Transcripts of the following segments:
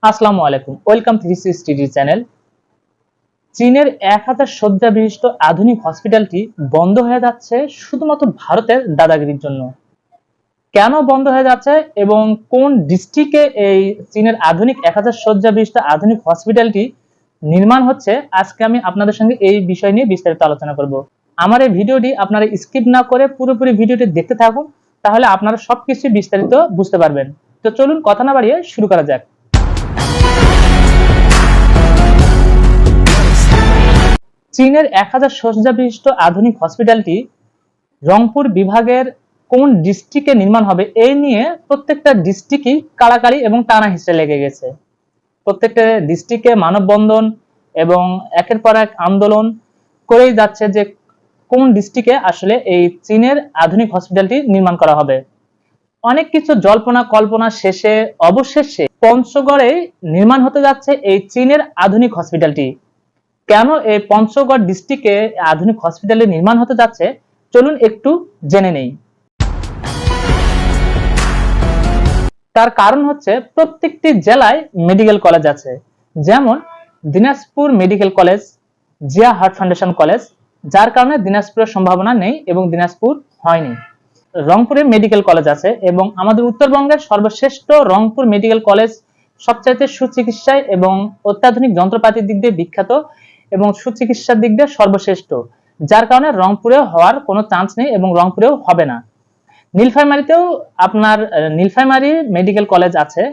আসসালামু আলাইকুম, welcome 360 channel. চীনের 1000 শয্যা বিশিষ্ট আধুনিক হসপিটালটি বন্ধ হয়ে যাচ্ছে শুধুমাত্র ভারতের দাদাগিরির জন্য। কেন বন্ধ হয়ে যাচ্ছে এবং কোন ডিস্ট্রিক্টে এই চীনের আধুনিক 1000 শয্যা বিশিষ্ট আধুনিক হসপিটালটি নির্মাণ হচ্ছে, আজকে আমি আপনাদের সঙ্গে এই বিষয় নিয়ে বিস্তারিত আলোচনা করব। আমার এই ভিডিওটি আপনারা স্কিপ না করে পুরোপুরি ভিডিওটি দেখতে থাকুন, তাহলে আপনারা সবকিছু বিস্তারিত বুঝতে পারবেন। তো চলুন কথা না বাড়িয়ে শুরু করা যাক। চীনের 1000 শয্যা বিশিষ্ট আধুনিক হসপিটালটি রংপুর বিভাগের কোন ডিস্ট্রিক্টে নির্মাণ হবে এই নিয়ে প্রত্যেকটা ডিস্ট্রিক্টই কাড়াকাড়ি এবং টানা হিসেবে লেগে গেছে। প্রত্যেকটা ডিস্ট্রিক্টে মানববন্ধন এবং একের পর এক আন্দোলন করেই যাচ্ছে যে কোন ডিস্ট্রিক্টে আসলে এই চীনের আধুনিক হসপিটালটি নির্মাণ করা হবে। অনেক কিছু জল্পনা কল্পনা শেষে অবশেষে পঞ্চগড়ে নির্মাণ হতে যাচ্ছে এই চীনের আধুনিক হসপিটালটি। কেন এই পঞ্চগড় ডিস্ট্রিক্টে আধুনিক হসপিটালে নির্মাণ হতে যাচ্ছে, চলুন একটু জেনে নেই। তার কারণ হচ্ছে প্রত্যেকটি জেলায় মেডিকেল কলেজ আছে, যেমন Dinajpur medical college, Zia heart foundation college, যার কারণে দিনাজপুরের সম্ভাবনা নেই এবং দিনাজপুর হয়নি। রংপুরে মেডিকেল কলেজ আছে এবং আমাদের উত্তরবঙ্গের সর্বশ্রেষ্ঠ রংপুর মেডিকেল কলেজ সবচাইতে সুচিকিৎসায় এবং অত্যাধুনিক যন্ত্রপাতির দিক দিয়ে বিখ্যাত এবং সুচিকিৎসার দিক দিয়ে সর্বশ্রেষ্ঠ, যার কারণে রংপুরে হওয়ার কোনো চান্স নেই এবং রংপুরেও হবে না। নীলফামারীতেও আপনার নীলফামারী মেডিকেল কলেজ আছে,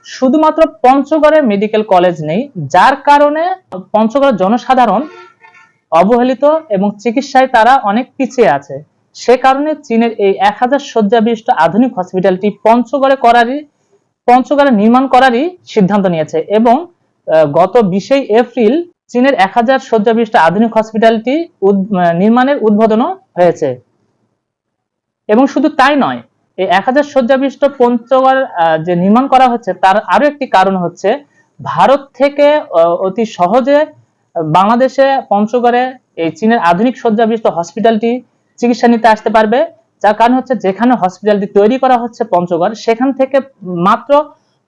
শুধুমাত্র পঞ্চগড়ে মেডিকেল কলেজ নেই, যার কারণে পঞ্চগড়ের জনসাধারণ অবহেলিত এবং চিকিৎসায় তারা অনেক পিছিয়ে আছে। সে কারণে চীনের এই 1000 শয্যা বিশিষ্ট আধুনিক হসপিটালটি পঞ্চগড়ে নির্মাণ করারই সিদ্ধান্ত নিয়েছে এবং গত 20 এপ্রিল চীনের 1000 শয্যা বিশিষ্ট আধুনিক হসপিটালটি নির্মাণের উদ্বোধনও হয়েছে। এবং শুধু তাই নয়, এই 1000 শয্যা বিশিষ্ট পঞ্চগড় যে নির্মাণ করা হচ্ছে তার আরো একটি কারণ হচ্ছে ভারত থেকে অতি সহজে বাংলাদেশে পঞ্চগড়ে এই চীনের আধুনিক শয্যা বিশিষ্ট হসপিটালটি চিকিৎসা নিতে আসতে পারবে। যার কারণ হচ্ছে যেখানে হসপিটালটি তৈরি করা হচ্ছে পঞ্চগড়, সেখান থেকে মাত্র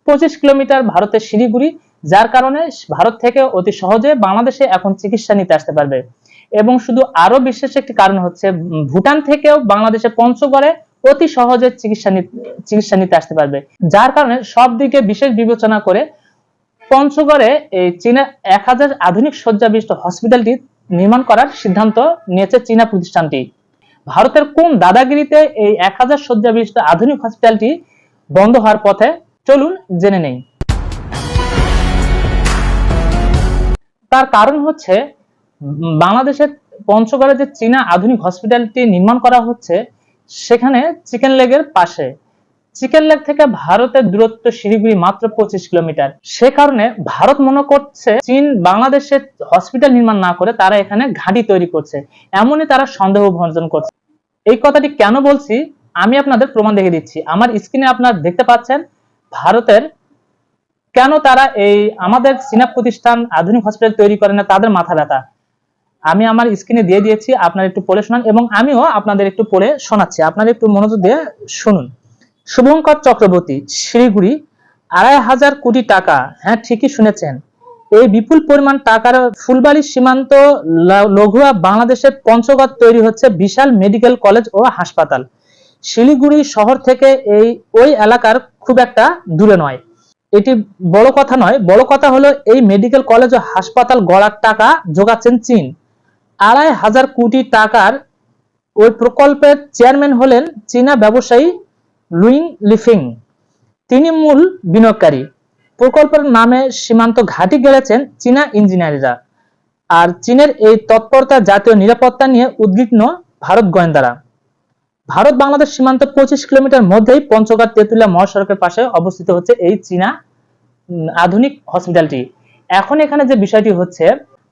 25 কিলোমিটার ভারতের শিলিগুড়ি, যার কারণে ভারত থেকে অতি সহজে বাংলাদেশে এখন চিকিৎসা নিতে আসতে পারবে। এবং শুধু আরো বিশেষ একটি কারণ হচ্ছে ভুটান থেকেও বাংলাদেশে পঞ্চগড়ে অতি সহজে চিকিৎসা নিতে আসতে পারবে, যার কারণে সব দিকে বিশেষ বিবেচনা করে পঞ্চগড়ে এই চীনের 1000 আধুনিক শয্যা বিশিষ্ট হসপিটালটি নির্মাণ করার সিদ্ধান্ত নিয়েছে চীনা প্রতিষ্ঠানটি। ভারতের কোন দাদাগিরিতে এই 1000 শয্যা বিশিষ্ট আধুনিক হসপিটালটি বন্ধ হওয়ার পথে, চলুন জেনে নেই। তার কারণ হচ্ছে বাংলাদেশের পঞ্চগড়ে যে চীনা আধুনিক হসপিটালটি নির্মাণ করা হচ্ছে সেখানে চিকেন লেগের পাশে। চিকেন লেগ থেকে ভারতের দূরত্ব শিলিগুড়ি মাত্র 25 কিলোমিটার। সে কারণে ভারত মনে করছে চীন বাংলাদেশে হসপিটাল নির্মাণ না করে তারা এখানে ঘাঁটি তৈরি করছে, এমনই তারা সন্দেহ ভাজন করছে। এই কথাটি কেন বলছি আমি আপনাদের প্রমাণ দেখে দিচ্ছি। আমার স্ক্রিনে আপনারা দেখতে পাচ্ছেন ভারতের কেন তারা এই আমাদের চীনা প্রতিষ্ঠান আধুনিক হসপিটাল তৈরি করে না, তাদের মাথা ব্যথা আমি আমার স্ক্রিনে দিয়ে দিয়েছি, আপনারা একটু পড়ে শোনান এবং আমিও আপনাদের একটু পড়ে শোনাচ্ছি, আপনারা একটু মনোযোগ দিয়ে শুনুন। শুভঙ্কর চক্রবর্তী, শিলিগুড়ি 2500 কোটি টাকা। হ্যাঁ, ঠিকই শুনেছেন, এই বিপুল পরিমাণ টাকার ফুলবাড়ি সীমান্ত লঘুয়া বাংলাদেশের পঞ্চগড় তৈরি হচ্ছে বিশাল মেডিকেল কলেজ ও হাসপাতাল। শিলিগুড়ি শহর থেকে ওই এলাকার খুব একটা দূরে নয়। এটি বড় কথা নয়, বড় কথা হলো এই মেডিকেল কলেজ ও হাসপাতাল গড়ার টাকা জোগাচ্ছেন চীন। 2500 কোটি টাকার ওই প্রকল্পের চেয়ারম্যান হলেন চীনা ব্যবসায়ী লুইং লিফিং, তিনি মূল বিনিয়োগকারী। প্রকল্পের নামে সীমান্ত ঘাঁটি গেড়েছেন চীনা ইঞ্জিনিয়াররা। আর চীনের এই তৎপরতা জাতীয় নিরাপত্তা নিয়ে উদ্বিগ্ন ভারত গোয়েন্দারা। ভারত বাংলাদেশ সীমান্ত 25 কিলোমিটার মধ্যেই পঞ্চগড় তেঁতুলিয়া মহাসড়কের পাশে অবস্থিত হচ্ছে এই চীনা আধুনিক হসপিটালটি। এখন এখানে যে বিষয়টি হচ্ছে,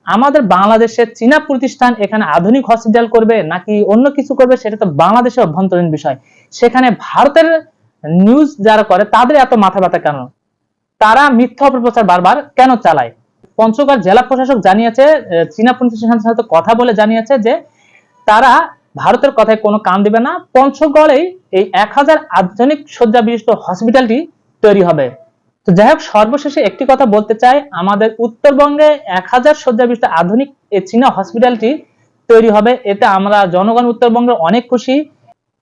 আমাদের বাংলাদেশের চীনা প্রতিষ্ঠান এখানে আধুনিক হসপিটাল করবে নাকি অন্য কিছু করবে, সেটা তো বাংলাদেশের অভ্যন্তরীণ বিষয়। সেখানে ভারতের নিউজ যারা করে তাদের এত মাথা ব্যথা কেন? তারা মিথ্যা অপপ্রচার বারবার কেন চালায়? পঞ্চগড় জেলা প্রশাসক জানিয়েছে, চীনা প্রতিষ্ঠানের সাথে কথা বলে জানিয়েছে যে তারা ভারতের কথায় কোনো কান দিবে না, পঞ্চগড়েই এই 1000 আধুনিক শয্যা বিশিষ্ট হসপিটালটি তৈরি হবে। তো যাই হোক, সর্বশেষে একটি কথা বলতে চাই, আমাদের উত্তরবঙ্গে 1000 শয্যা বিশিষ্ট আধুনিক এই চীনা হসপিটালটি তৈরি হবে। এতে আমরা জনগণ উত্তরবঙ্গে অনেক খুশি।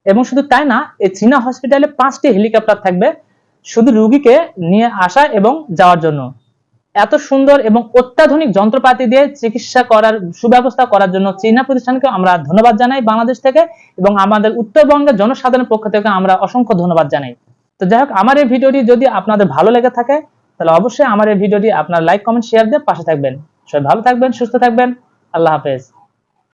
এবং শুধু তাই না, এই চীনা হসপিটালে 5টি হেলিকপ্টার থাকবে শুধু রোগীকে নিয়ে আসা এবং যাওয়ার জন্য। এত সুন্দর এবং অত্যাধুনিক যন্ত্রপাতি দিয়ে চিকিৎসা করার সুব্যবস্থা করার জন্য চীনা প্রতিষ্ঠানকে আমরা ধন্যবাদ জানাই বাংলাদেশ থেকে, এবং আমাদের উত্তরবঙ্গের জনসাধারণের পক্ষ থেকে আমরা অসংখ্য ধন্যবাদ জানাই। তো যাই হোক, আমার এই ভিডিওটি যদি আপনাদের ভালো লেগে থাকে তাহলে অবশ্যই আমার এই ভিডিওটি আপনার লাইক, কমেন্ট, শেয়ার দিয়ে পাশে থাকবেন। সবাই ভালো থাকবেন, সুস্থ থাকবেন। আল্লাহ হাফেজ।